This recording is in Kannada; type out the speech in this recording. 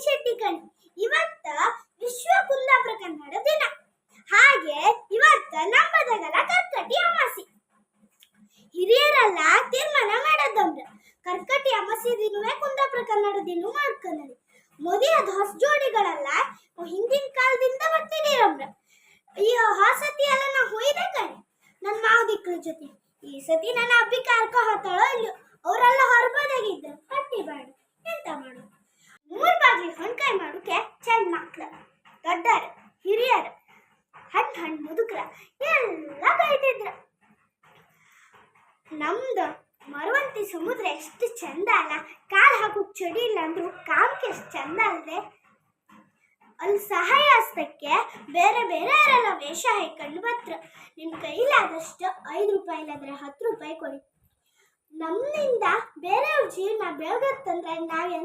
ಶೆಟ್ಟಿ ಕಣಿ. ಇವತ್ತ ವಿಶ್ವ ಕುಂದಾಪುರ ಕನ್ನಡ ದಿನ. ಹಾಗೆ ಇವತ್ತ ನಮ್ಮದಗಲ ಕರ್ಕಟಿ ಅಮಾಸಿ. ಹಿರಿಯರೆಲ್ಲ ತೀರ್ಮಾನ ಮಾಡದಂದ್ರ ಕರ್ಕಟಿ ಅಮಾಸಿ ದಿನವೇ ಕುಂದಾಪುರ ಕನ್ನಡ ದಿನ ಮಾಡ್ಕೊಂಡ್ರಿ. ಮೊದಲ ಹೊಸ ಜೋಡಿಗಳೆಲ್ಲ ಹಿಂದಿನ ಕಾಲದಿಂದ ಬರ್ತಿದ್ದೀರಮ್ರ. ಈ ಸತಿ ಎಲ್ಲ ನಾ ಹೋಯ್ದೆ ಕಣೆ ನನ್ನ ಮಾವದಿಕ್ಕಳ ಜೊತೆ. ಈ ಸತಿ ನನ್ನ ಅಬ್ಬಿ ಕಾರ್ಕ ಹೋತಾಳೋ ಇಲ್ಲೋ, ಅವರೆಲ್ಲ ಹೊರಬೋದಾಗಿದ್ರು ಪಟ್ಟಿ ಬಾಡು ಎಂತ ಮಾಡು. 3 ಬಾಗ್ಲಿ ಹೊಣ್ಕಾಯಿ ಮಾಡುಕೆ ಚೆನ್ನ ಮಕ್ಳ, ದೊಡ್ಡರ, ಹಿರಿಯರ, ಹಣ್ಣು ಮುದುಕ್ರ ಎಲ್ಲ ಕೈತಿದ್ರ. ನಮ್ದು ಮರವಂತಿ ಸಮುದ್ರ ಎಷ್ಟು ಚಂದ ಅಲ್ಲ. ಕಾಲು ಹಾಕೋಕ್ ಚಡಿ ಇಲ್ಲ ಅಂದ್ರು ಕಾಮಕ್ಕೆ ಎಷ್ಟು ಚಂದ ಅಲ್ದೆ. ಅಲ್ಲಿ ಸಹಾಯ ಹಸ್ತಕ್ಕೆ ಬೇರೆ ಬೇರೆಯವರೆಲ್ಲ ವೇಷ ಹಾಕೊಂಡು ಬತ್ರ. ನಿಮ್ಮ ಕೈಲಾದಷ್ಟು 5 ರೂಪಾಯಿ ಇಲ್ಲಾಂದ್ರೆ 10 ರೂಪಾಯಿ ಕೊಡಿ. ನಮ್ಮಿಂದ ಬೇರೆಯವ್ರ ಜೀವನ ಬೆಳಗತ್ತಂದ್ರೆ ನಾವೆಲ್ಲ